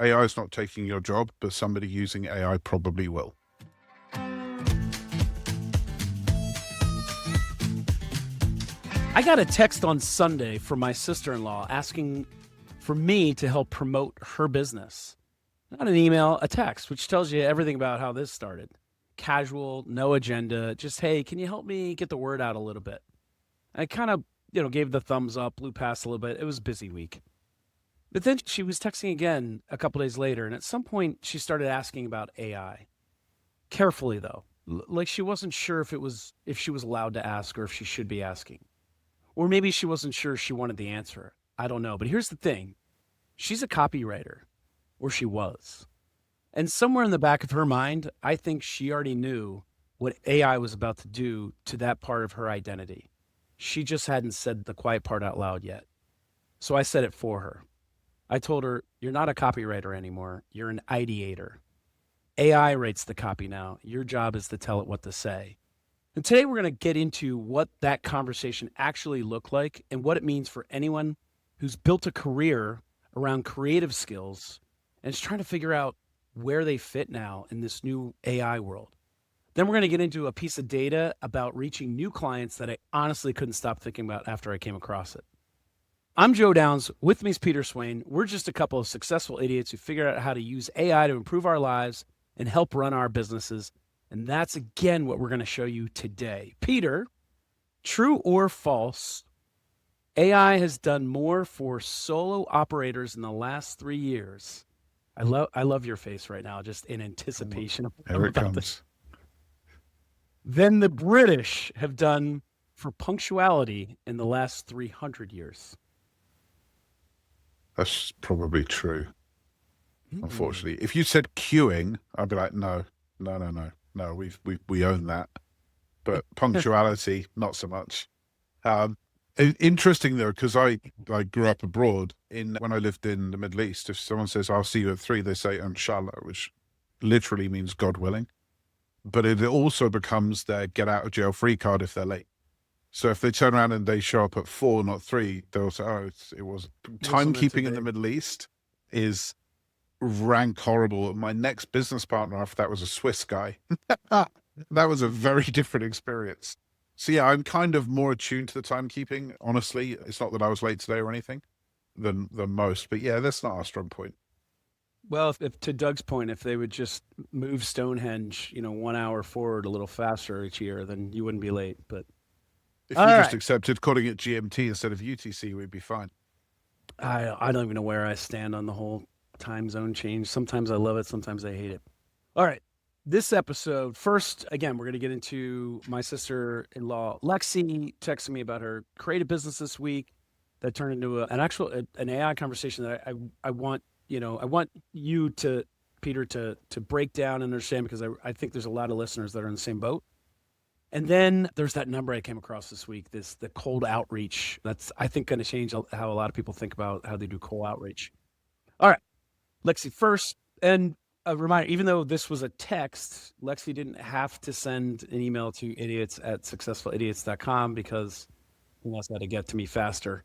AI is not taking your job, but somebody using AI probably will. I got a text on Sunday from my sister-in-law asking for me to help promote her business. Not an email, a text, which tells you everything about how this started. Casual, no agenda, just, hey, can you help me get the word out a little bit? I kind of, gave the thumbs up, blew past a little bit. It was a busy week. But then she was texting again a couple days later, and at some point she started asking about AI. Carefully though, like she wasn't sure if she was allowed to ask or if she should be asking. Or maybe she wasn't sure she wanted the answer. I don't know. But here's the thing. She's a copywriter, or she was. And somewhere in the back of her mind, I think she already knew what AI was about to do to that part of her identity. She just hadn't said the quiet part out loud yet. So I said it for her. I told her, you're not a copywriter anymore. You're an ideator. AI writes the copy now. Your job is to tell it what to say. And today we're going to get into what that conversation actually looked like and what it means for anyone who's built a career around creative skills and is trying to figure out where they fit now in this new AI world. Then we're going to get into a piece of data about reaching new clients that I honestly couldn't stop thinking about after I came across it. I'm Joe Downs. With me is Peter Swain. We're just a couple of successful idiots who figured out how to use AI to improve our lives and help run our businesses. And that's, again, what we're going to show you today. Peter, true or false, AI has done more for solo operators in the last 3 years. I love your face right now, just in anticipation. Here it comes. Than the British have done for punctuality in the last 300 years. That's probably true. Unfortunately, if you said queuing, I'd be like, no, we own that. But punctuality, not so much. Interesting though, because I grew up abroad. When I lived in the Middle East, if someone says I'll see you at 3, they say inshallah, which literally means God willing. But it also becomes their get out of jail free card if they're late. So if they turn around and they show up at 4, not 3, they'll say, "Oh, it was timekeeping in the Middle East is rank horrible." My next business partner after that was a Swiss guy. That was a very different experience. So yeah, I'm kind of more attuned to the timekeeping. Honestly, it's not that I was late today or anything than most, but yeah, that's not our strong point. Well, if to Doug's point, if they would just move Stonehenge, 1 hour forward a little faster each year, then you wouldn't be late. But if you just accepted calling it GMT instead of UTC, we'd be fine. I don't even know where I stand on the whole time zone change. Sometimes I love it, sometimes I hate it. All right. This episode, first, again, we're going to get into my sister-in-law, Lexi, texting me about her creative business this week that turned into an AI conversation that I want, I want you to, Peter, to break down and understand, because I think there's a lot of listeners that are in the same boat. And then there's that number I came across this week, the cold outreach. That's, I think, going to change how a lot of people think about how they do cold outreach. All right, Lexi first. And a reminder, even though this was a text, Lexi didn't have to send an email to idiots@successfulidiots.com because he wants that to get to me faster.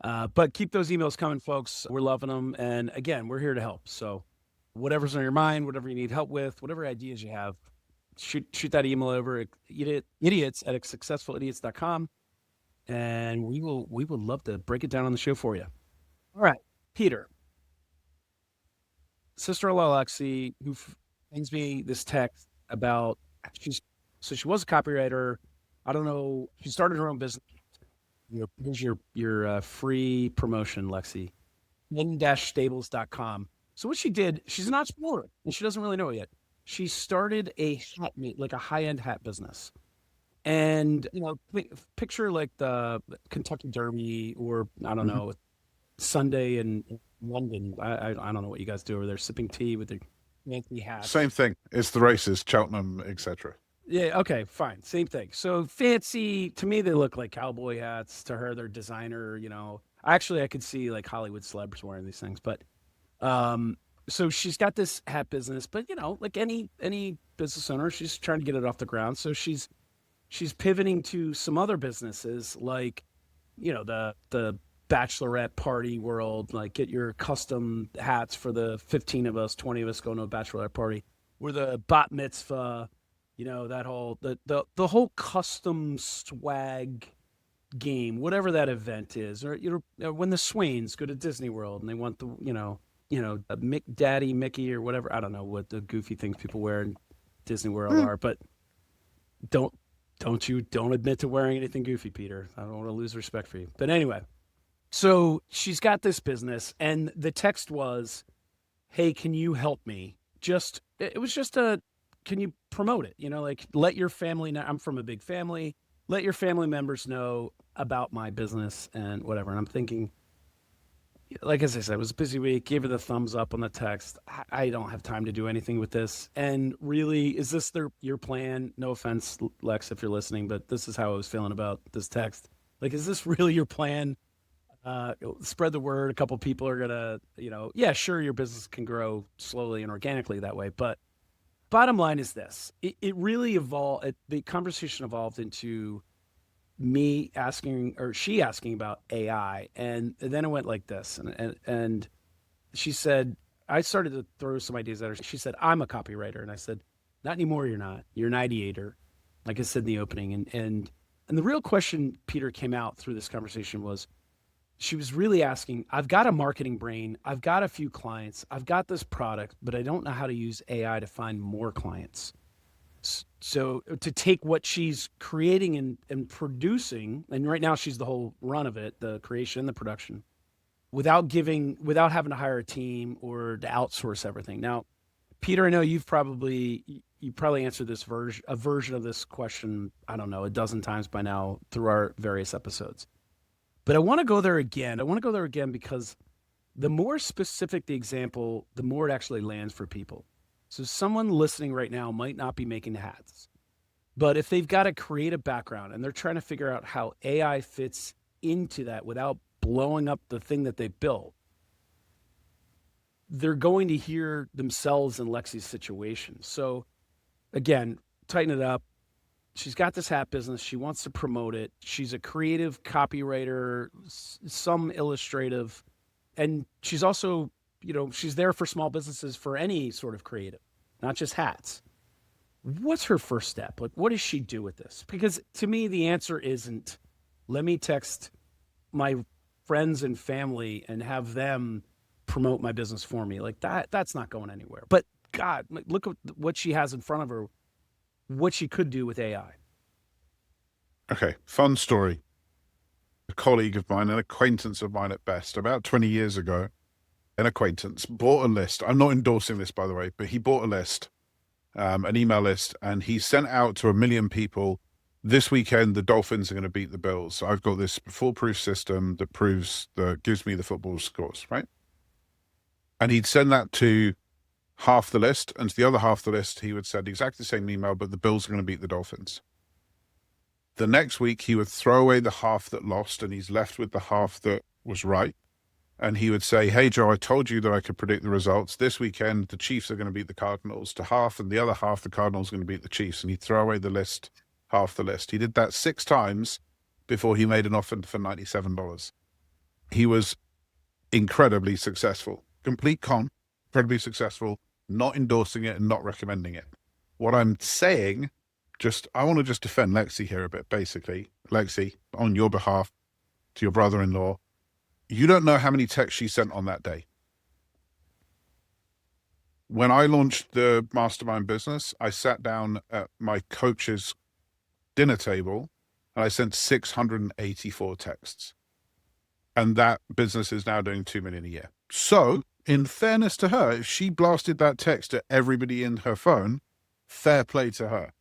But keep those emails coming, folks. We're loving them. And again, we're here to help. So whatever's on your mind, whatever you need help with, whatever ideas you have, shoot that email over at idiots@successfulidiots.com. And we would love to break it down on the show for you. All right, Peter. Sister-in-law Lexi, who sends me this text about she was a copywriter. I don't know. She started her own business. Here's your free promotion, Lexi. in-stables.com. So what she did, she's an entrepreneur and she doesn't really know it yet. She started a high-end hat business. And, picture like the Kentucky Derby or, I don't know, Sunday in London. I don't know what you guys do over there, sipping tea with the fancy hats. Same thing. It's the races, Cheltenham, etc. Yeah, okay, fine. Same thing. So fancy, to me, they look like cowboy hats. To her, they're designer, Actually, I could see like Hollywood celebs wearing these things. But so she's got this hat business, but like any business owner, she's trying to get it off the ground. So she's pivoting to some other businesses like, the bachelorette party world, like get your custom hats for the 15 of us, 20 of us going to a bachelorette party, or the bat mitzvah, that whole the whole custom swag game, whatever that event is, or when the Swains go to Disney World and they want the a Daddy Mickey or whatever. I don't know what the goofy things people wear in Disney World are, but don't admit to wearing anything goofy, Peter. I don't want to lose respect for you. But anyway, so she's got this business, and the text was, "Hey, can you help me?" It was just can you promote it? Like let your family know. I'm from a big family. Let your family members know about my business and whatever. And I'm thinking, like as I said, it was a busy week. Gave her the thumbs up on the text. I don't have time to do anything with this. And really, is this your plan? No offense, Lex, if you're listening, but this is how I was feeling about this text. Like, is this really your plan? Spread the word. A couple people are gonna, yeah, sure, your business can grow slowly and organically that way. But bottom line is this: it really evolved. The conversation evolved into me asking, or she asking about AI, and then it went like this, and she said, I started to throw some ideas at her. She said, "I'm a copywriter," and I said, "Not anymore. You're not. You're an ideator," like I said in the opening, and the real question, Peter, came out through this conversation was, she was really asking, I've got a marketing brain, I've got a few clients, I've got this product, but I don't know how to use AI to find more clients. So to take what she's creating and producing, and right now she's the whole run of it, the creation and the production, without having to hire a team or to outsource everything. Now, Peter, I know you probably answered a version of this question, I don't know, a dozen times by now through our various episodes. But I want to go there again. Because the more specific the example, the more it actually lands for people. So someone listening right now might not be making hats, but if they've got a creative background and they're trying to figure out how AI fits into that without blowing up the thing that they built, they're going to hear themselves in Lexi's situation. So again, tighten it up. She's got this hat business. She wants to promote it. She's a creative copywriter, some illustrative, and she's also, she's there for small businesses for any sort of creative, not just hats. What's her first step? Like, what does she do with this? Because to me, the answer isn't, let me text my friends and family and have them promote my business for me. Like that's not going anywhere. But God, look at what she has in front of her, what she could do with AI. Okay, fun story. A colleague of mine, an acquaintance of mine at best, about 20 years ago, an acquaintance bought a list. I'm not endorsing this, by the way, but he bought a list, an email list, and he sent out to 1 million people, this weekend, the Dolphins are going to beat the Bills. So I've got this foolproof system that gives me the football scores, right? And he'd send that to half the list, and to the other half of the list, he would send exactly the same email, but the Bills are going to beat the Dolphins. The next week, he would throw away the half that lost, and he's left with the half that was right. And he would say, "Hey, Joe, I told you that I could predict the results. This weekend, the Chiefs are going to beat the Cardinals," to half, and the other half, the Cardinals are going to beat the Chiefs. And he'd throw away the list, half the list. He did that 6 times before he made an offer for $97. He was incredibly successful. Complete con, incredibly successful, not endorsing it and not recommending it. What I'm saying, I want to just defend Lexi here a bit, basically. Lexi, on your behalf, to your brother-in-law, you don't know how many texts she sent on that day. When I launched the mastermind business, I sat down at my coach's dinner table and I sent 684 texts. And that business is now doing 2 million a year. So, in fairness to her, if she blasted that text to everybody in her phone, fair play to her.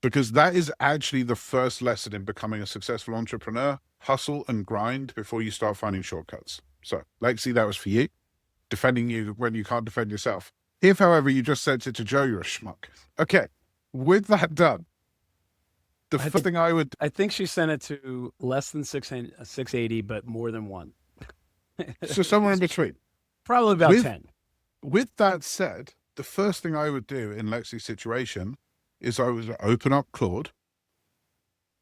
Because that is actually the first lesson in becoming a successful entrepreneur. Hustle and grind before you start finding shortcuts. So, Lexi, that was for you. Defending you when you can't defend yourself. If, however, you just sent it to Joe, you're a schmuck. Okay, with that done, first thing I think she sent it to less than 680, but more than one. So somewhere in between. Probably about 10. With that said, the first thing I would do in Lexi's situation is I would open up Claude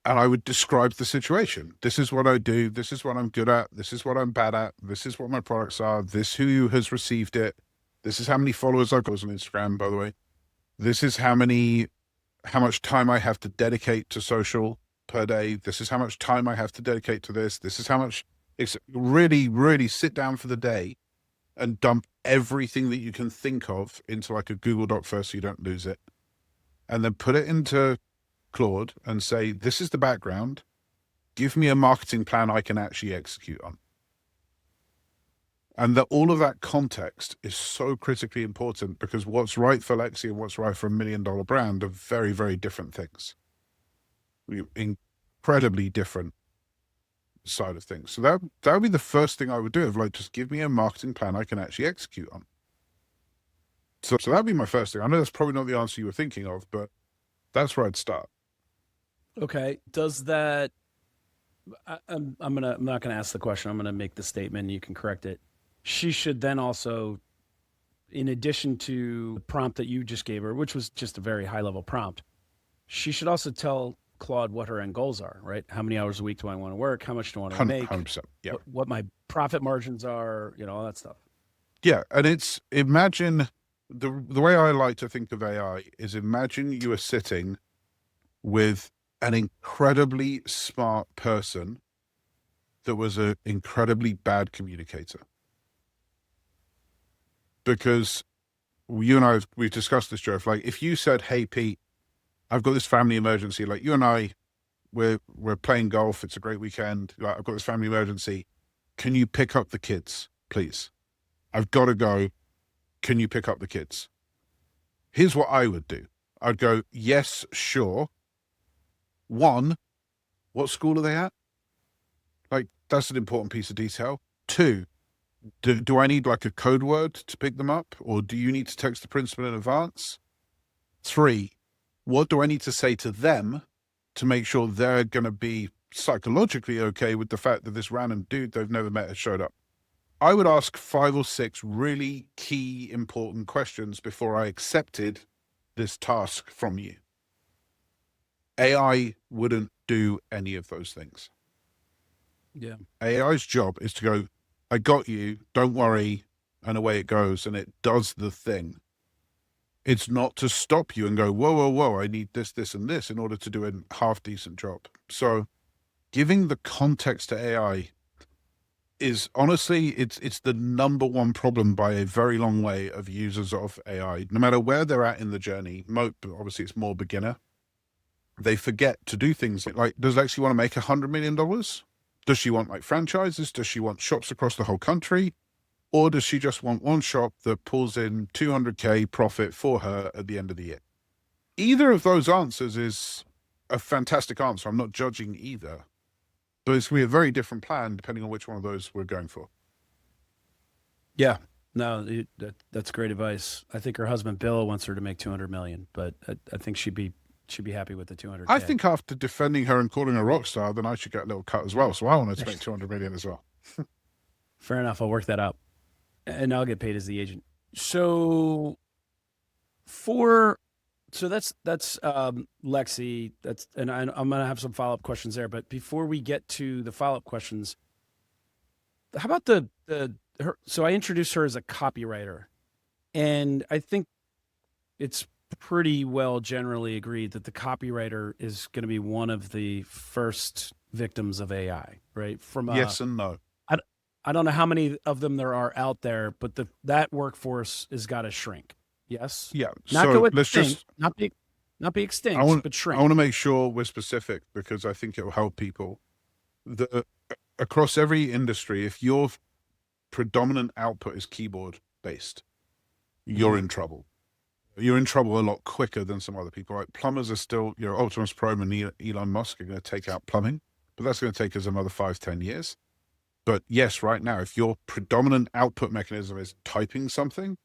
and I would describe the situation. This is what I do. This is what I'm good at. This is what I'm bad at. This is what my products are. This who has received it. This is how many followers I've got on Instagram, by the way. This is how much time I have to dedicate to social per day. This is how much time I have to dedicate to this. This is how much. It's really, really sit down for the day and dump everything that you can think of into like a Google Doc first so you don't lose it. And then put it into Claude and say, this is the background. Give me a marketing plan I can actually execute on. And that all of that context is so critically important, because what's right for Lexi and what's right for $1 million brand are very, very different things. Incredibly different side of things. So that would be the first thing I would do, of like, just give me a marketing plan I can actually execute on. So that'd be my first thing. I know that's probably not the answer you were thinking of, but that's where I'd start. Okay. Does that, I'm not gonna ask the question. I'm gonna make the statement and you can correct it. She should then also, in addition to the prompt that you just gave her, which was just a very high level prompt, she should also tell Claude what her end goals are, right? How many hours a week do I want to work? How much do I want to make? 100%. Yeah. What my profit margins are, all that stuff. Yeah. And imagine the way I like to think of AI is, imagine you are sitting with an incredibly smart person that was an incredibly bad communicator. Because you and I, we've discussed this, Joe. Like, if you said, hey, Pete, I've got this family emergency, like you and I, we're playing golf. It's a great weekend. Like, I've got this family emergency. Can you pick up the kids, please? I've got to go. Can you pick up the kids? Here's what I would do. I'd go, yes, sure. 1, what school are they at? Like, that's an important piece of detail. 2, do I need like a code word to pick them up? Or do you need to text the principal in advance? 3, what do I need to say to them to make sure they're going to be psychologically okay with the fact that this random dude they've never met has showed up? I would ask 5 or 6 really key, important questions before I accepted this task from you. AI wouldn't do any of those things. Yeah. AI's job is to go, I got you, don't worry, and away it goes, and it does the thing. It's not to stop you and go, whoa, whoa, whoa, I need this, this, and this in order to do a half-decent job. So giving the context to AI is honestly, it's the number one problem by a very long way of users of AI. No matter where they're at in the journey, obviously it's more beginner. They forget to do things like, does Lexi want to make $100 million? Does she want like franchises? Does she want shops across the whole country? Or does she just want one shop that pulls in $200K profit for her at the end of the year? Either of those answers is a fantastic answer. I'm not judging either, but it's going to be a very different plan depending on which one of those we're going for. Yeah, no, that's great advice. I think her husband Bill wants her to make 200 million, but I think she'd be happy with the 200K. I think after defending her and calling her a rock star, then I should get a little cut as well. So I want her to make 200 million as well. Fair enough. I'll work that out, and I'll get paid as the agent. So that's Lexi. And I'm gonna have some follow-up questions there. But before we get to the follow-up questions, how about her? So I introduced her as a copywriter, and I think it's pretty well generally agreed that the copywriter is going to be one of the first victims of AI, right? Yes and no. I don't know how many of them there are out there, but that workforce has got to shrink. Yes. Yeah. Not so go let's extinct, just not be extinct, but shrink. I want to make sure we're specific, because I think it will help people. Across every industry, if your predominant output is keyboard based, you're in trouble. You're in trouble a lot quicker than some other people. Like plumbers are still, Optimus Prime and Elon Musk are going to take out plumbing, but that's going to take us another 5-10 years. But yes, right now, if your predominant output mechanism is typing something,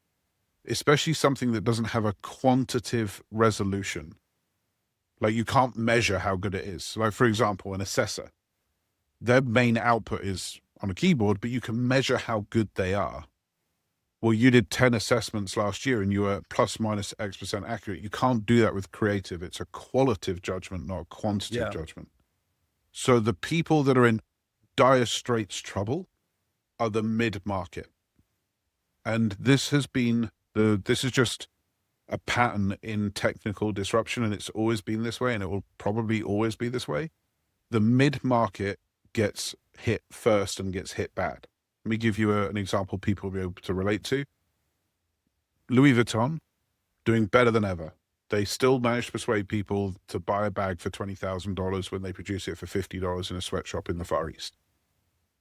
especially something that doesn't have a quantitative resolution, like you can't measure how good it is. Like, for example, an assessor, their main output is on a keyboard, but you can measure how good they are. Well, you did 10 assessments last year and you were plus minus X% accurate. You can't do that with creative. It's a qualitative judgment, not a quantitative judgment. So the people that are in dire straits trouble are the mid-market. And this is just a pattern in technical disruption, and it's always been this way, and it will probably always be this way. The mid-market gets hit first and gets hit bad. Let me give you an example people will be able to relate to. Louis Vuitton, doing better than ever. They still manage to persuade people to buy a bag for $20,000 when they produce it for $50 in a sweatshop in the Far East.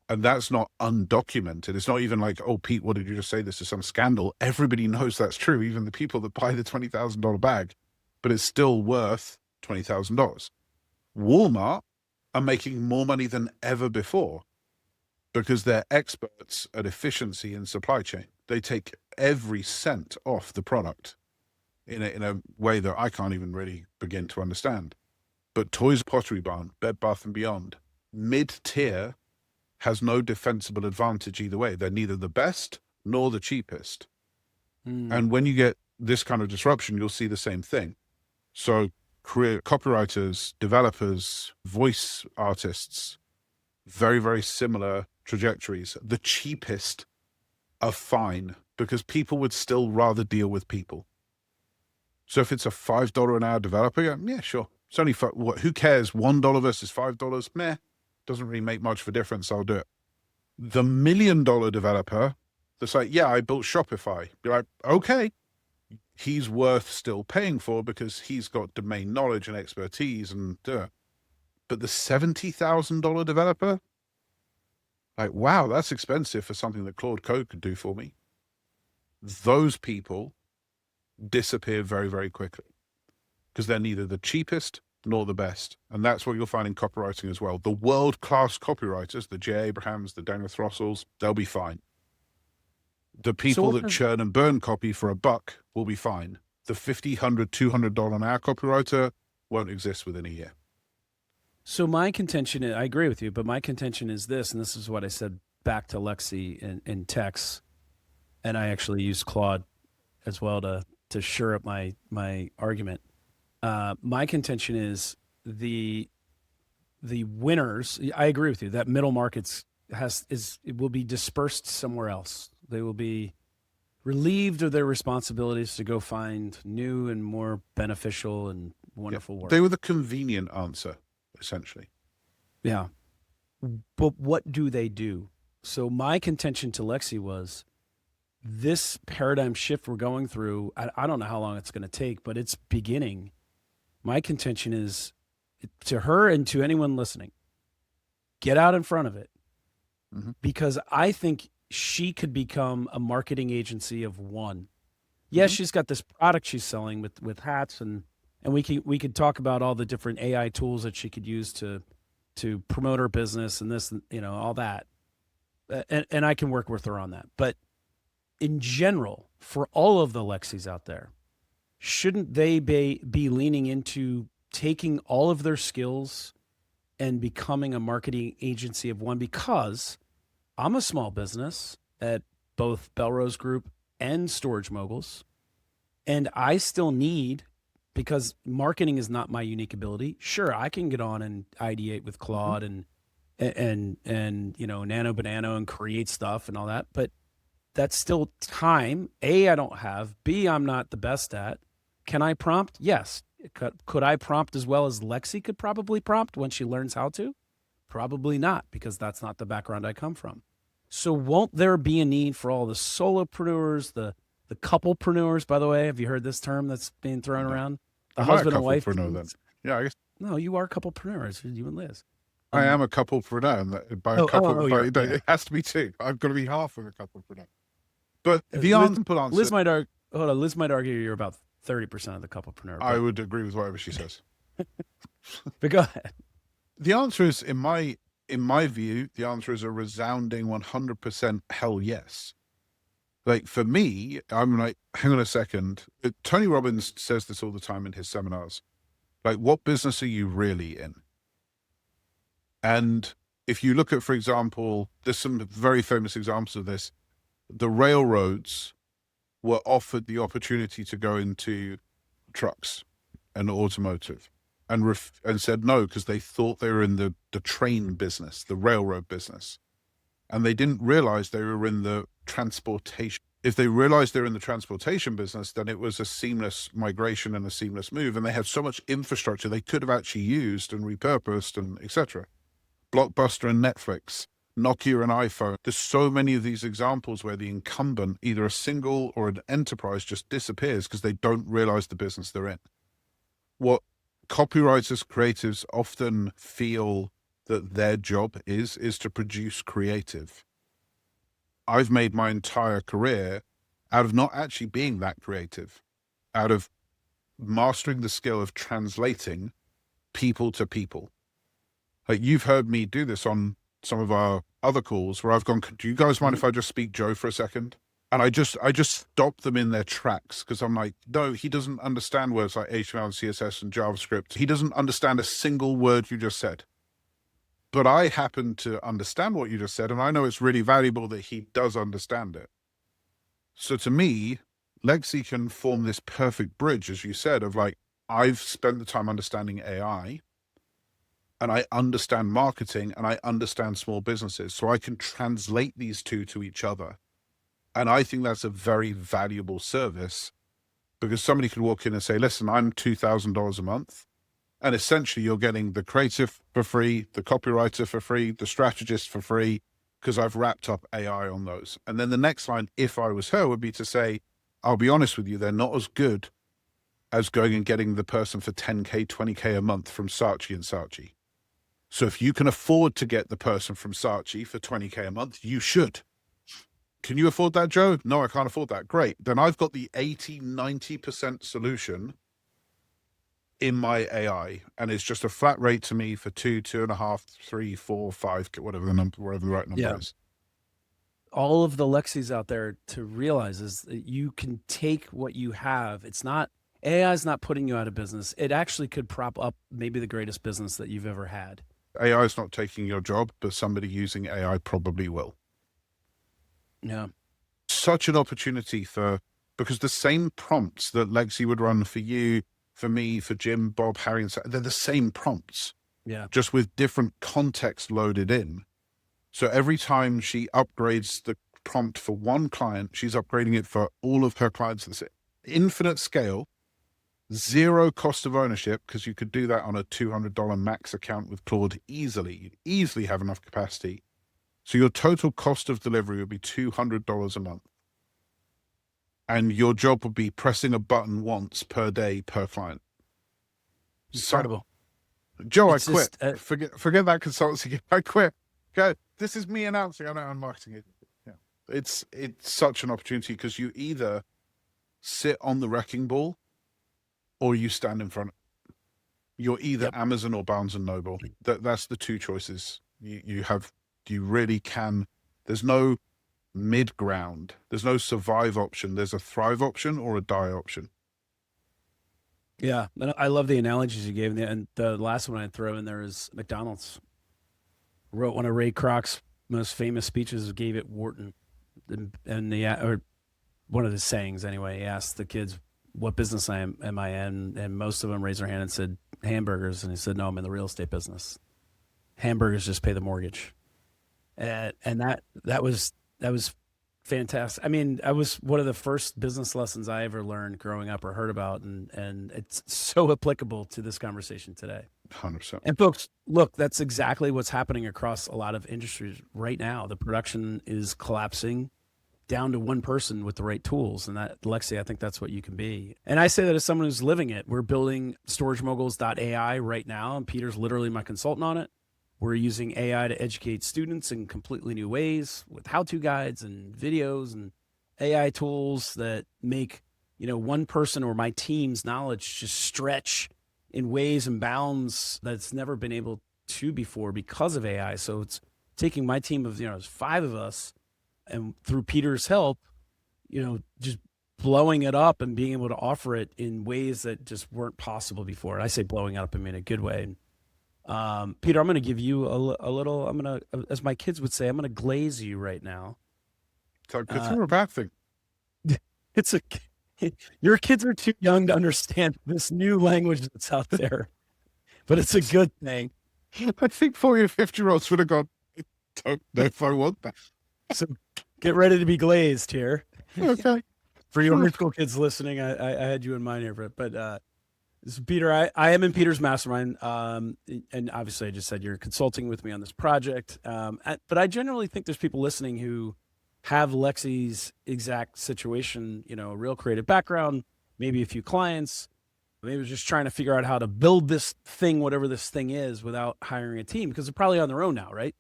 And that's not undocumented. It's not even like, oh, Pete, what did you just say? This is some scandal. Everybody knows that's true, even the people that buy the $20,000 bag, but it's still worth $20,000. Walmart are making more money than ever before because they're experts at efficiency in supply chain. They take every cent off the product in a way that I can't even really begin to understand. But Toys, Pottery Barn, Bed Bath & Beyond, mid-tier has no defensible advantage either way. They're neither the best nor the cheapest. And when you get this kind of disruption, you'll see the same thing. So copywriters, developers, voice artists, very, very similar trajectories. The cheapest are fine because people would still rather deal with people. So if it's a $5 an hour developer, yeah, sure. It's only who cares? $1 versus $5? Meh. Doesn't really make much of a difference. I'll do it. The $1 million developer that's like, yeah, I built Shopify. You're like, okay, he's worth still paying for because he's got domain knowledge and expertise and but the $70,000 developer, like, wow, that's expensive for something that Claude Cowork could do for me. Those people disappear very, very quickly because they're neither the cheapest nor the best. And that's what you'll find in copywriting as well. The world-class copywriters, the J. Abrahams, the Daniel Throssells, they'll be fine. The people that churn and burn copy for $1 will be fine. The $50, $100, $200 an hour copywriter won't exist within a year. So my contention, I agree with you, but my contention is this, and this is what I said back to Lexi in text, and I actually used Claude as well to shore up my argument. My contention is the winners. I agree with you that middle markets it will be dispersed somewhere else. They will be relieved of their responsibilities to go find new and more beneficial and wonderful work. They were the convenient answer, essentially. Yeah. But what do they do? So my contention to Lexi was this paradigm shift we're going through, I don't know how long it's going to take, but it's beginning. My contention is to her and to anyone listening, get out in front of it, because I think she could become a marketing agency of one. Yes, she's got this product she's selling with hats, and we could talk about all the different AI tools that she could use to promote her business and this, all that. And I can work with her on that. But in general, for all of the Lexis out there, shouldn't they be leaning into taking all of their skills and becoming a marketing agency of one? Because I'm a small business at both Belrose Group and Storage Moguls, and I still need, because marketing is not my unique ability. Sure, I can get on and ideate with Claude and Nano Banano and create stuff and all that, but that's still time. A, I don't have. B, I'm not the best at. Can I prompt? Yes. Could I prompt as well as Lexi could probably prompt when she learns how to? Probably not, because that's not the background I come from. So won't there be a need for all the solopreneurs, the couplepreneurs, by the way? Have you heard this term that's being thrown around? The husband and wife. Then. Yeah, I guess. No, you are couplepreneurs, you and Liz. I am a couplepreneur. By a couple, it has to be two. I've got to be half of a couplepreneur. But the answer... Liz might argue you're about 30% of the couplepreneur. I would agree with whatever she says. But go ahead. The answer is, in my view, the answer is a resounding 100% hell yes. Like, for me, I'm like, hang on a second. Tony Robbins says this all the time in his seminars. Like, what business are you really in? And if you look at, for example, there's some very famous examples of this. The railroads were offered the opportunity to go into trucks and automotive. and said no because they thought they were in the train business, the railroad business. And they didn't realize they were in the transportation. If they realized they're in the transportation business, then it was a seamless migration and a seamless move. And they had so much infrastructure they could have actually used and repurposed and etc. Blockbuster and Netflix, Nokia and iPhone. There's so many of these examples where the incumbent, either a single or an enterprise, just disappears because they don't realize the business they're in. What copywriters, creatives often feel that their job is to produce creative. I've made my entire career out of not actually being that creative, out of mastering the skill of translating people to people. Like, you've heard me do this on some of our other calls where I've gone, do you guys mind if I just speak Joe for a second? And I just stop them in their tracks because I'm like, no, he doesn't understand words like HTML and CSS and JavaScript. He doesn't understand a single word you just said. But I happen to understand what you just said, and I know it's really valuable that he does understand it. So to me, Lexi can form this perfect bridge, as you said, of like, I've spent the time understanding AI, and I understand marketing, and I understand small businesses. So I can translate these two to each other. And I think that's a very valuable service, because somebody could walk in and say, listen, I'm $2,000 a month. And essentially you're getting the creative for free, the copywriter for free, the strategist for free, because I've wrapped up AI on those. And then the next line, if I was her, would be to say, I'll be honest with you, they're not as good as going and getting the person for 10K, 20K a month from Saatchi and Saatchi. So if you can afford to get the person from Saatchi for 20K a month, you should. Can you afford that, Joe? No, I can't afford that. Great. Then I've got the 80, 90% solution in my AI, and it's just a flat rate to me for 2, 2.5, 3, 4, 5, whatever the number, whatever the right number is. All of the Lexis out there to realize is that you can take what you have. It's not, AI is not putting you out of business. It actually could prop up maybe the greatest business that you've ever had. AI is not taking your job, but somebody using AI probably will. Yeah. Such an opportunity because the same prompts that Lexi would run for you, for me, for Jim, Bob, Harry, and they're the same prompts. Yeah. Just with different context loaded in. So every time she upgrades the prompt for one client, she's upgrading it for all of her clients. It's infinite scale, zero cost of ownership, because you could do that on a $200 max account with Claude easily. You'd easily have enough capacity. So your total cost of delivery would be $200 a month. And your job would be pressing a button once per day per client. Incredible. So, Joe, I quit. Forget that consultancy. I quit. Go. This is me announcing I'm not marketing it. Yeah. It's such an opportunity because you either sit on the wrecking ball or you stand in front. You're either Amazon or Barnes and Noble. That's the two choices you have. You really can. There's no mid ground. There's no survive option. There's a thrive option or a die option. Yeah. And I love the analogies you gave. And the last one I'd throw in there is McDonald's. Wrote one of Ray Kroc's most famous speeches, gave it Wharton. Or one of his sayings anyway. He asked the kids, what business am I in? And most of them raised their hand and said hamburgers. And he said, no, I'm in the real estate business. Hamburgers just pay the mortgage. And that was fantastic. I mean, that was one of the first business lessons I ever learned growing up or heard about. And it's so applicable to this conversation today. 100%. And folks, look, that's exactly what's happening across a lot of industries right now. The production is collapsing down to one person with the right tools. And that, Lexi, I think that's what you can be. And I say that as someone who's living it. We're building storagemoguls.ai right now, and Peter's literally my consultant on it. We're using AI to educate students in completely new ways with how-to guides and videos and AI tools that make, one person or my team's knowledge just stretch in ways and bounds that's never been able to before because of AI. So it's taking my team of, there's 5 of us, and through Peter's help, just blowing it up and being able to offer it in ways that just weren't possible before. And I say blowing it up, I mean a good way. Peter, I'm going to give you a little, I'm going to, as my kids would say, I'm going to glaze you right now. It's a good thing or a bad thing? Your kids are too young to understand this new language that's out there. but it's a good thing. I think 40 or 50-year-olds would have gone, I don't know if I want that. So get ready to be glazed here. Okay. For your high school kids listening, I had you in mind here, but this is Peter. I am in Peter's mastermind, and obviously I just said you're consulting with me on this project. But I generally think there's people listening who have Lexi's exact situation, you know, a real creative background, maybe a few clients, maybe just trying to figure out how to build this thing, whatever this thing is, without hiring a team, because they're probably on their own now, right?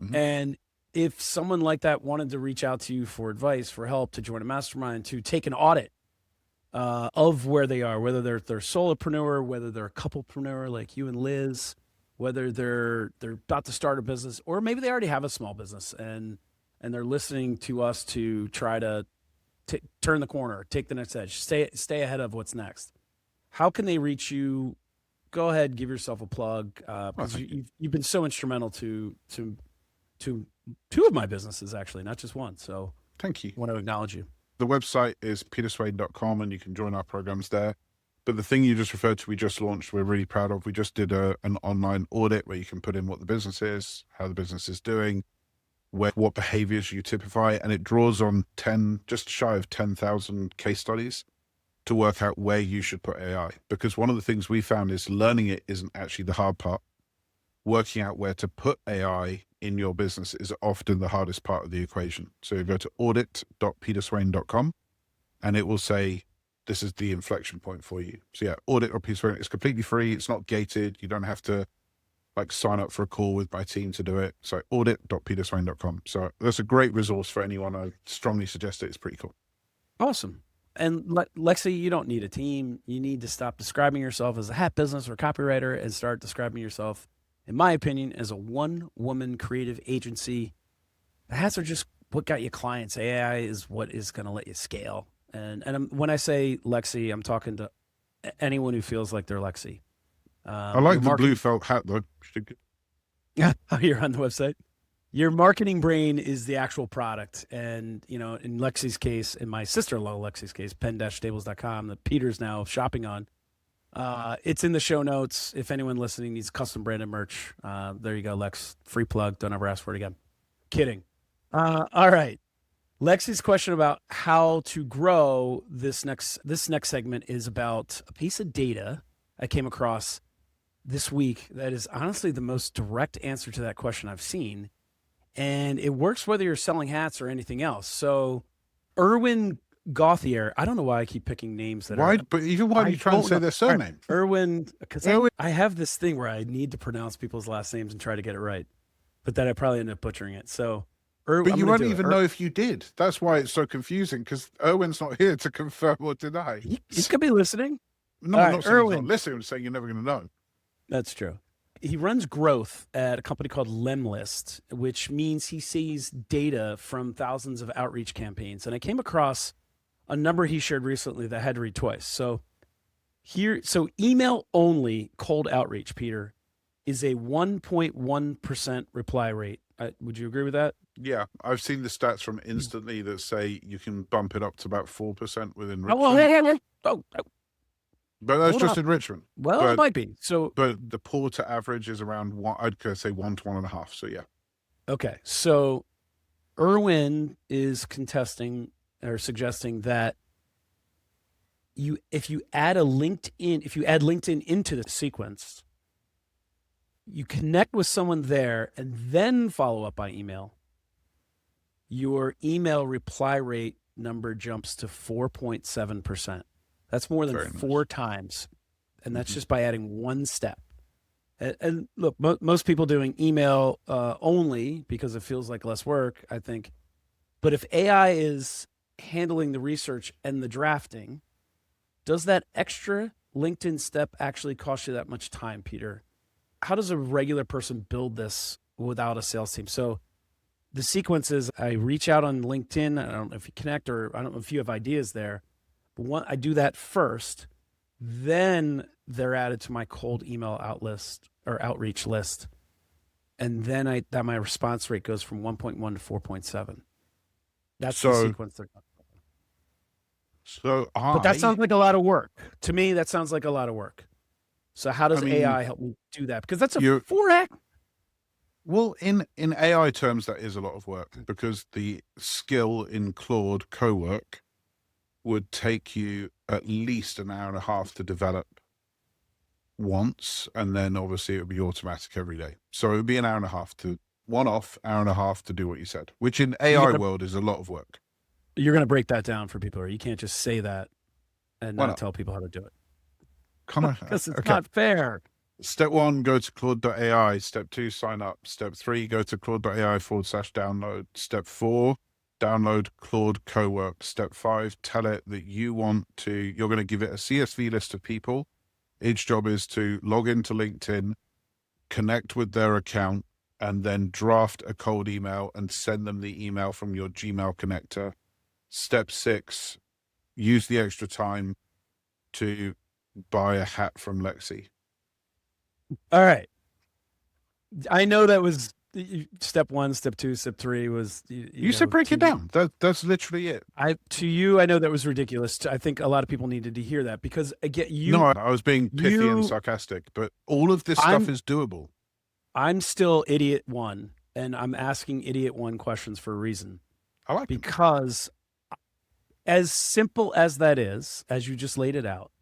Mhm. And if someone like that wanted to reach out to you for advice, for help, to join a mastermind, to take an audit of where they are, whether they're solopreneur, whether they're a couplepreneur like you and Liz, whether they're about to start a business, or maybe they already have a small business and they're listening to us to try to turn the corner, take the next edge, stay ahead of what's next. How can they reach you? Go ahead, give yourself a plug, because you've been so instrumental to two of my businesses, actually, not just one. So Thank you. I want to acknowledge you. The website is peterswain.com, and you can join our programs there. But the thing you just referred to, we just launched, we're really proud of. We just did an online audit where you can put in what the business is, how the business is doing, what behaviors you typify, and it draws on just shy of 10,000 case studies to work out where you should put AI. Because one of the things we found is learning it isn't actually the hard part. Working out where to put AI in your business is often the hardest part of the equation. So you go to audit.peterswain.com and it will say, this is the inflection point for you. So yeah, audit.peterswain, it's completely free. It's not gated. You don't have to sign up for a call with my team to do it. So audit.peterswain.com. So that's a great resource for anyone. I strongly suggest it. It's pretty cool. Awesome. And Lexi, you don't need a team. You need to stop describing yourself as a hat business or copywriter and start describing yourself, in my opinion, as a one-woman creative agency. The hats are just what got you clients. AI is what is going to let you scale. And when I say Lexi, I'm talking to anyone who feels like they're Lexi. I like the blue felt hat, though. Yeah, you're on the website. Your marketing brain is the actual product. And, you know, in Lexi's case, in my sister-in-law Lexi's case, pen-stables.com, that Peter's now shopping on, it's in the show notes. If anyone listening needs custom branded merch, there you go, Lex. Free plug. Don't ever ask for it again. Kidding. All right. Lexi's question about how to grow this next segment is about a piece of data I came across this week that is honestly the most direct answer to that question I've seen. And it works whether you're selling hats or anything else. So Erwin Gauthier, I don't know why I keep picking names that are... But even why do you try and say their surname? Erwin, because I have this thing where I need to pronounce people's last names and try to get it right. But then I probably end up butchering it. So but you won't even know if you did. That's why it's so confusing, because Erwin's not here to confirm or deny. He could be listening. No, I'm not saying he's not listening. I'm saying you're never going to know. That's true. He runs growth at a company called Lemlist, which means he sees data from thousands of outreach campaigns. And I came across a number he shared recently that I had to read twice. So email only cold outreach, Peter, is a 1.1% reply rate. Would you agree with that? Yeah, I've seen the stats from Instantly that say you can bump it up to about 4% within Richmond. But that's just in Richmond. Well, it might be. But the Porter average is around I'd say 1 to 1.5. So yeah. Okay. So Erwin is contesting or suggesting that if you add LinkedIn into the sequence, you connect with someone there and then follow up by email, your email reply rate number jumps to 4.7%. That's more than 4 times. And that's just by adding one step. And look, most people doing email only because it feels like less work, I think. But if AI is handling the research and the drafting, does that extra LinkedIn step actually cost you that much time, Peter? How does a regular person build this without a sales team? So the sequence is I reach out on LinkedIn. I don't know if you connect, or I don't know if you have ideas there. But I do that first. Then they're added to my cold email outreach list. And then my response rate goes from 1.1 to 4.7. That's the sequence they're talking about. But that sounds like a lot of work. To me, that sounds like a lot of work. So how does I mean, AI help me do that? Because that's a you're 4x. well in AI terms, that is a lot of work because the skill in Claude Cowork would take you at least an hour and a half to develop once, and then obviously it would be automatic every day. So it would be an hour and a half to one off, hour and a half to do what you said, which in AI world is a lot of work. You're gonna break that down for people, or you can't just say that and Why not not? tell people how to do it Kind of because it's okay. not fair. Step 1, go to Claude.ai. Step 2, sign up. Step 3, go to Claude.ai/download. Step 4, download Claude Cowork. Step 5, tell it that you're going to give it a CSV list of people. Each job is to log into LinkedIn, connect with their account, and then draft a cold email and send them the email from your Gmail connector. Step 6, use the extra time to buy a hat from Lexi. All right. I know that was step 1, step 2, step 3 was You said break it down. That's literally it. I know that was ridiculous. I think a lot of people needed to hear that because again, No, I was being pithy and sarcastic, but all of this stuff is doable. I'm still idiot 1, and I'm asking idiot 1 questions for a reason. I like them. Because as simple as that is, as you just laid it out,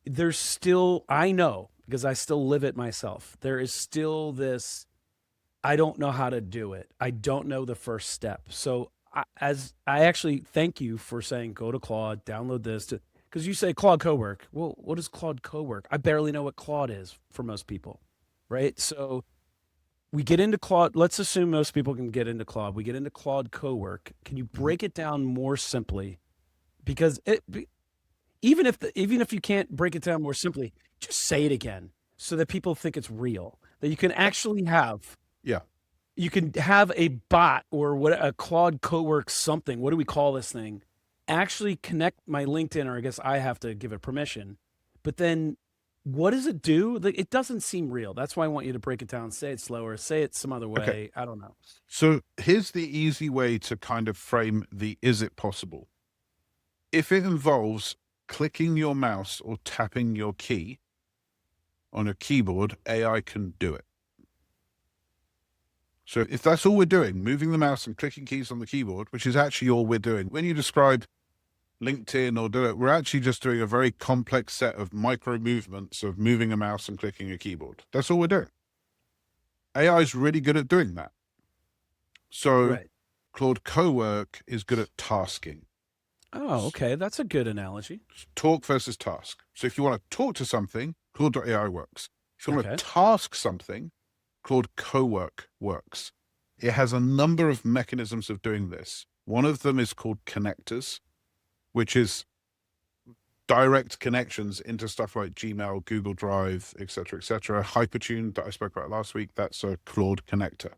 there's still, I know, because I still live it myself, there is still this, I don't know how to do it. I don't know the first step. So I actually thank you for saying, go to Claude, download this, because you say Claude Cowork. Well, what is Claude Cowork? I barely know what Claude is for most people, right? So we get into Claude. Let's assume most people can get into Claude. We get into Claude Cowork. Can you break it down more simply? Because even if you can't break it down more simply, just say it again so that people think it's real. That you can actually have. Yeah. You can have a bot or a Claude Cowork something. What do we call this thing? Actually connect my LinkedIn, or I guess I have to give it permission. But then what does it do? It doesn't seem real. That's why I want you to break it down. Say it slower. Say it some other way. Okay. I don't know. So here's the easy way to kind of frame the is it possible. If it involves clicking your mouse or tapping your key on a keyboard, AI can do it. So if that's all we're doing, moving the mouse and clicking keys on the keyboard, which is actually all we're doing, when you describe LinkedIn or do it, we're actually just doing a very complex set of micro movements of moving a mouse and clicking a keyboard. That's all we're doing. AI is really good at doing that. So Right. Claude Cowork is good at tasking. Oh, okay. That's a good analogy. Talk versus task. So if you want to talk to something, Claude.ai works. If you want Okay. to task something, Claude Cowork works. It has a number of mechanisms of doing this. One of them is called connectors, which is direct connections into stuff like Gmail, Google Drive, et cetera, Hypertune that I spoke about last week. That's a Claude connector.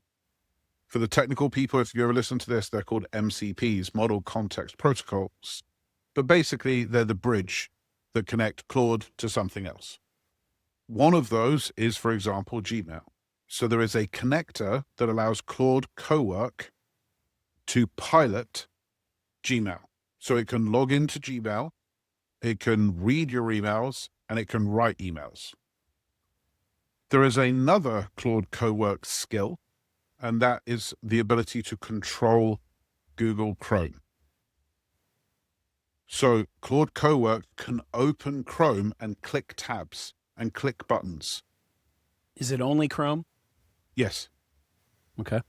For the technical people, if you ever listen to this, they're called MCPs, Model Context Protocols. But basically, they're the bridge that connect Claude to something else. One of those is, for example, Gmail. So there is a connector that allows Claude Cowork to pilot Gmail. So it can log into Gmail, it can read your emails, and it can write emails. There is another Claude Cowork skill, and that is the ability to control Google Chrome. So Claude Cowork can open Chrome and click tabs and click buttons. Is it only Chrome? Yes. Okay.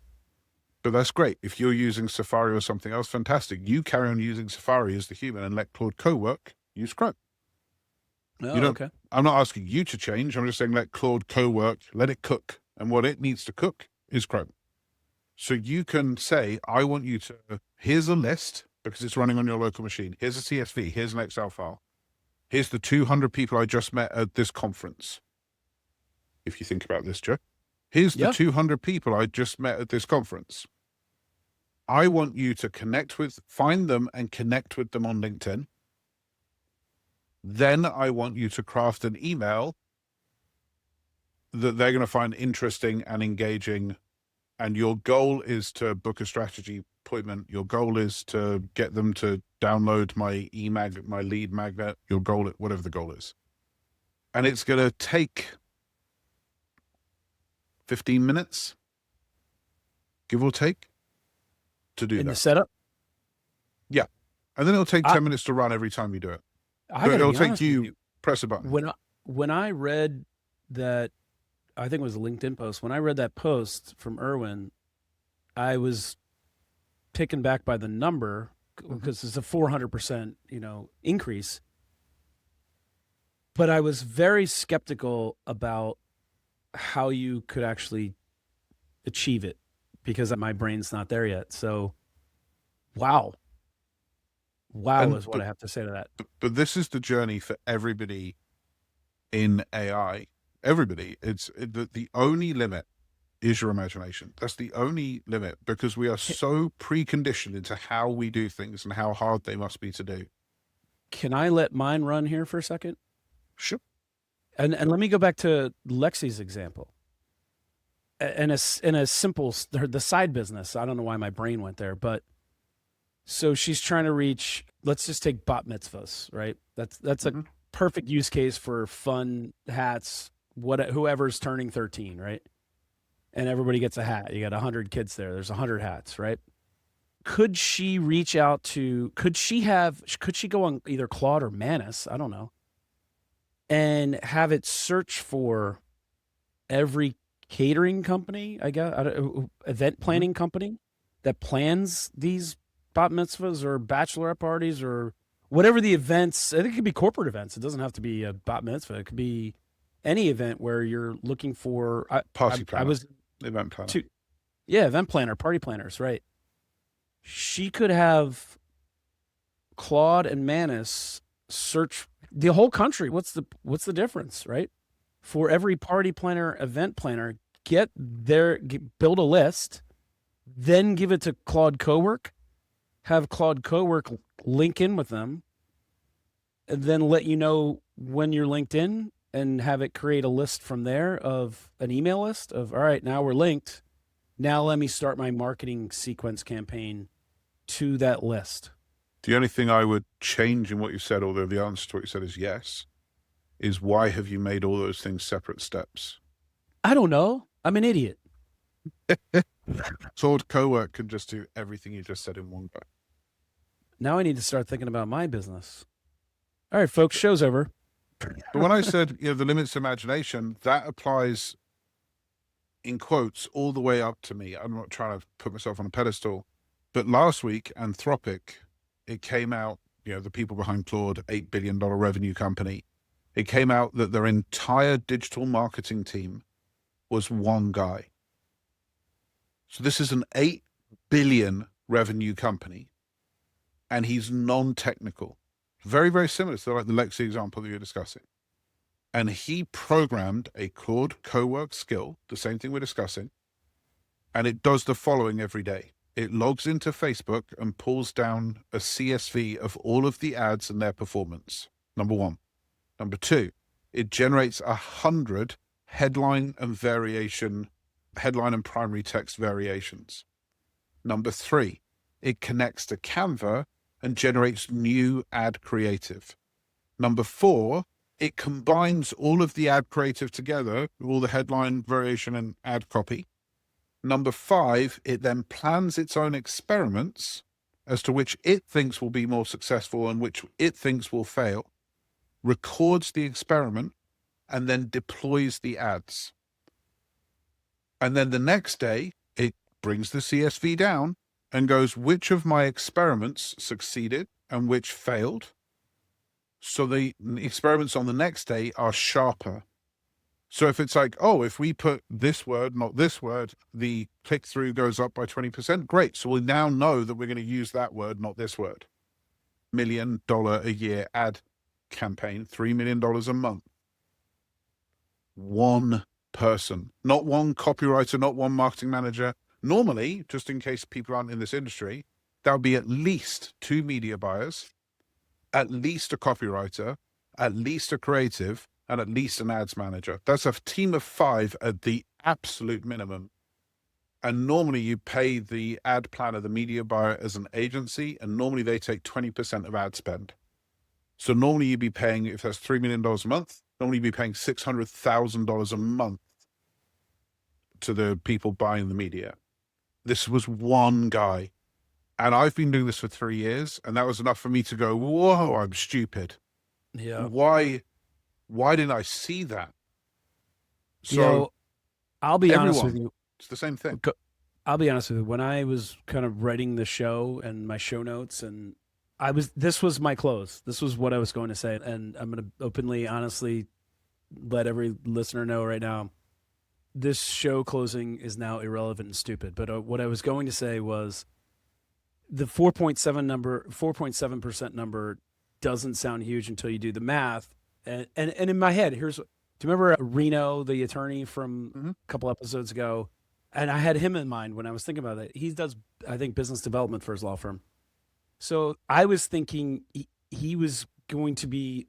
But that's great. If you're using Safari or something else, fantastic. You carry on using Safari as the human and let Claude Cowork use Chrome. Oh, okay. I'm not asking you to change. I'm just saying let Claude Cowork, let it cook. And what it needs to cook is Chrome. So you can say, I want you to, here's a list because it's running on your local machine. Here's a CSV. Here's an Excel file. Here's the 200 people I just met at this conference. If you think about this, Joe. Here's the 200 people I just met at this conference. I want you to find them and connect with them on LinkedIn. Then I want you to craft an email that they're going to find interesting and engaging. And your goal is to book a strategy appointment. Your goal is to get them to download my lead magnet, your goal, whatever the goal is. And it's going to take 15 minutes, give or take, to do In that. the setup? Yeah. And then it'll take 10 minutes to run every time you do it. I But gotta it'll be take honest with you, you. press a button. When I read that, I think it was a LinkedIn post. When I read that post from Irwin, I was taken back by the number because it's a 400%, increase. But I was very skeptical about how you could actually achieve it because my brain's not there yet. So, wow. Wow is what I have to say to that. But this is the journey for everybody in AI. Everybody. It's the only limit is your imagination. That's the only limit, because we are so preconditioned into how we do things and how hard they must be to do. Can I let mine run here for a second? Sure. And let me go back to Lexi's example. In a simple, the side business. I don't know why my brain went there, but so she's trying to reach. Let's just take bat mitzvahs, right? That's a perfect use case for fun hats. Whoever's turning 13, right? And everybody gets a hat. You got 100 kids there. There's 100 hats, right? Could she reach out to? Could she go on either Claude or Manus? I don't know, and have it search for every catering company, I guess, event planning company that plans these bat mitzvahs or bachelorette parties or whatever the events. I think it could be corporate events. It doesn't have to be a bat mitzvah. It could be any event where you're looking for Party planner. I was event planner. Event planner, party planners, right? She could have Claude and Manus search the whole country. What's the difference, right? For every party planner, event planner, build a list, then give it to Claude Cowork, have Claude Cowork link in with them, and then let you know when you're linked in, and have it create a list from there of an email list of, all right, now we're linked. Now let me start my marketing sequence campaign to that list. The only thing I would change in what you said, although the answer to what you said is yes, is why have you made all those things separate steps? I don't know. I'm an idiot. Claude Cowork can just do everything you just said in one go. Now I need to start thinking about my business. All right, folks, show's over. But when I said, the limits of imagination, that applies in quotes all the way up to me. I'm not trying to put myself on a pedestal, but last week, Anthropic, it came out, the people behind Claude, $8 billion revenue company. It came out that their entire digital marketing team was one guy. So this is an 8 billion revenue company, and he's non-technical. Very, very similar to like the Lexi example that you're discussing. And he programmed a Claude Cowork skill, the same thing we're discussing, and it does the following every day. It logs into Facebook and pulls down a CSV of all of the ads and their performance, number one. Number two, it generates 100 headline and primary text variations. Number three, it connects to Canva and generates new ad creative. Number four, it combines all of the ad creative together, all the headline variation and ad copy. Number five, it then plans its own experiments as to which it thinks will be more successful and which it thinks will fail, records the experiment, and then deploys the ads. And then the next day, it brings the CSV down and goes, which of my experiments succeeded and which failed? So the experiments on the next day are sharper. So if it's like, if we put this word, not this word, the click-through goes up by 20%, great. So we now know that we're going to use that word, not this word. $1 million a year ad campaign, $3 million a month. One person, not one copywriter, not one marketing manager. Normally, just in case people aren't in this industry, that would be at least 2 media buyers, at least a copywriter, at least a creative, and at least an ads manager. That's a team of 5 at the absolute minimum. And normally you pay the ad planner, the media buyer, as an agency, and normally they take 20% of ad spend. So normally you'd be paying, if that's $3 million a month, Normally be paying $600,000 a month to the people buying the media. This was one guy. And I've been doing this for 3 years, and that was enough for me to go, whoa, I'm stupid. Yeah. Why didn't I see that? So I'll be honest with you. It's the same thing. I'll be honest with you. When I was kind of writing the show and my show notes, and this was my close. This was what I was going to say. And I'm going to openly, honestly let every listener know right now, this show closing is now irrelevant and stupid. But what I was going to say was the 4.7% number doesn't sound huge until you do the math. And in my head, do you remember Reno, the attorney from a couple episodes ago? And I had him in mind when I was thinking about it. He does, I think, business development for his law firm. So I was thinking he was going to be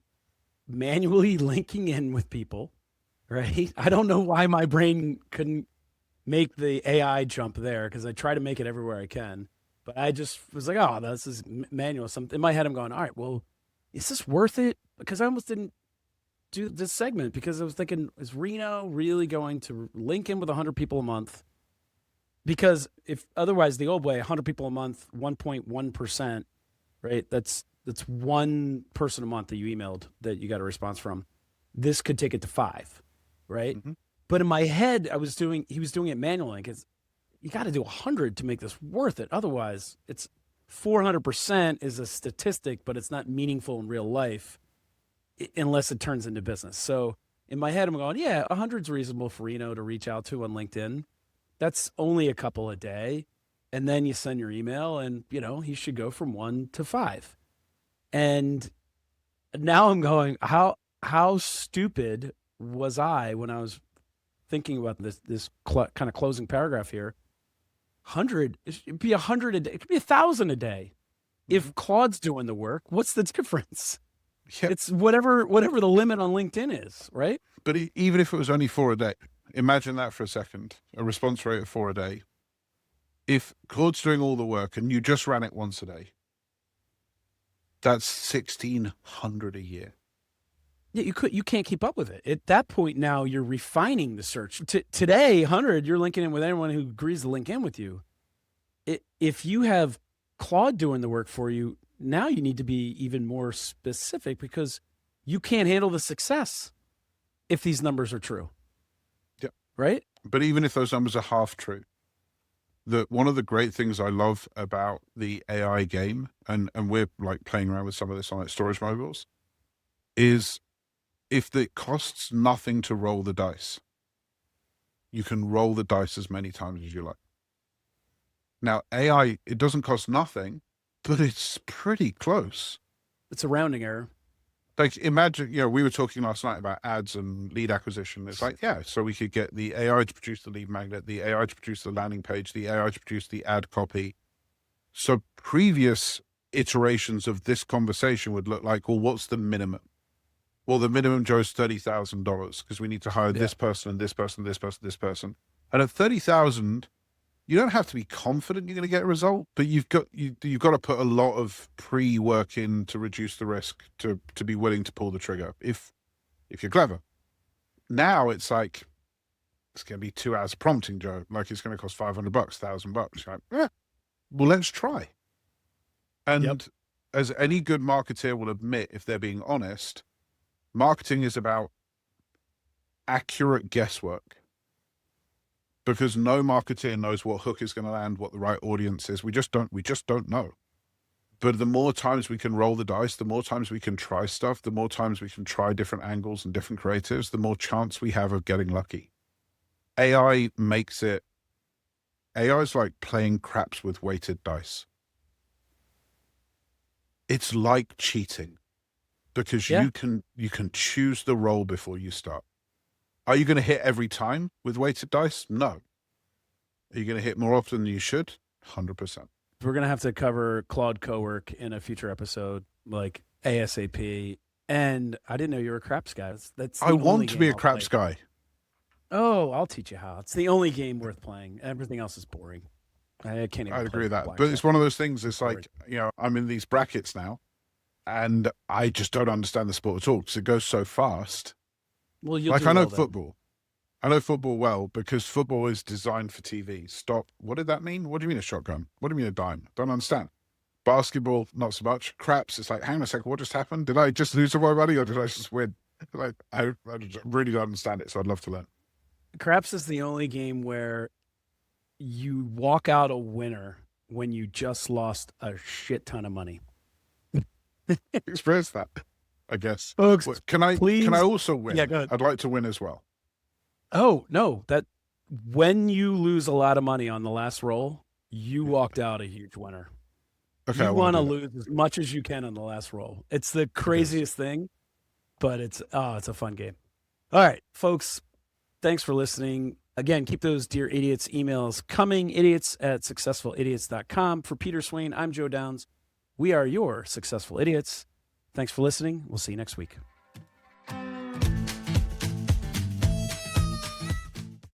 manually linking in with people, right? I don't know why my brain couldn't make the AI jump there, because I try to make it everywhere I can. But I just was like, oh, this is manual. In my head, I'm going, all right, well, is this worth it? Because I almost didn't do this segment, because I was thinking, is Reno really going to link in with 100 people a month? Because if otherwise, the old way, 100 people a month, 1.1%, right? That's one person a month that you emailed that you got a response from. This could take it to 5, right? Mm-hmm. But in my head, he was doing it manually, because you got to do 100 to make this worth it. Otherwise, it's 400% is a statistic, but it's not meaningful in real life unless it turns into business. So in my head, I'm going, yeah, 100's reasonable for Reno to reach out to on LinkedIn. That's only a couple a day. And then you send your email, and, he should go from 1 to 5. And now I'm going, how stupid was I when I was thinking about this kind of closing paragraph here? 100, it'd be 100 a day. It could be 1,000 a day. If Claude's doing the work, what's the difference? Yep. It's whatever the limit on LinkedIn is, right? But even if it was only 4 a day, imagine that for a second, a response rate of 4 a day. If Claude's doing all the work and you just ran it once a day, that's 1,600 a year. Yeah, you can't keep up with it. At that point now, you're refining the search. Today, 100, you're linking in with anyone who agrees to link in with you. If you have Claude doing the work for you, now you need to be even more specific, because you can't handle the success if these numbers are true. Yep. Right? But even if those numbers are half true, one of the great things I love about the AI game, and we're like playing around with some of this on like Storage Mobiles, is if it costs nothing to roll the dice, you can roll the dice as many times as you like. Now, AI, it doesn't cost nothing, but it's pretty close. It's a rounding error. Like, imagine, we were talking last night about ads and lead acquisition. It's like, yeah, so we could get the AI to produce the lead magnet, the AI to produce the landing page, the AI to produce the ad copy. So previous iterations of this conversation would look like, well, what's the minimum? Well, the minimum, Joe's $30,000, because we need to hire this person and this person, this person, this person. And at 30,000, you don't have to be confident you're going to get a result, but you've got to put a lot of pre-work in to reduce the risk to be willing to pull the trigger if you're clever. Now it's like, it's going to be 2 hours prompting, Joe. Like, it's going to cost $500, $1,000. You're like, yeah, well, let's try. And as any good marketeer will admit, if they're being honest, marketing is about accurate guesswork, because no marketeer knows what hook is going to land, what the right audience is. We just don't know. But the more times we can roll the dice, the more times we can try stuff, the more times we can try different angles and different creatives, the more chance we have of getting lucky. AI is like playing craps with weighted dice. It's like cheating, because you can choose the roll before you start. Are you going to hit every time with weighted dice? No. Are you going to hit more often than you should? 100%. We're going to have to cover Claude Cowork in a future episode, like ASAP. And I didn't know you were a craps guy. I want to be a craps guy. Oh, I'll teach you how. It's the only game worth playing. Everything else is boring. I can't even. I'd agree with that. But it's one of those things. It's like, I'm in these brackets now, and I just don't understand the sport at all, because it goes so fast. Well, you'll Like do I know well then. football. I know football well because football is designed for TV. Stop. What did that mean? What do you mean a shotgun? What do you mean a dime? Don't understand. Basketball, not so much. Craps, it's like, hang on a second, what just happened? Did I just lose all my money or did I just win? Like, I really don't understand it, so I'd love to learn. Craps is the only game where you walk out a winner when you just lost a shit ton of money. Experience that, I guess. Folks, Well, can I please. also win? Yeah, go ahead. I'd like to win as well. Oh, no, that when you lose a lot of money on the last roll, you walked out a huge winner. Okay, I You want want to to do lose as much as you can on the last roll. It's the craziest thing, but it's a fun game. All right, folks, thanks for listening. Again, keep those Dear Idiots emails coming, idiots@successfulidiots.com. For Peter Swain, I'm Joe Downs. We are your successful idiots. Thanks for listening. We'll see you next week.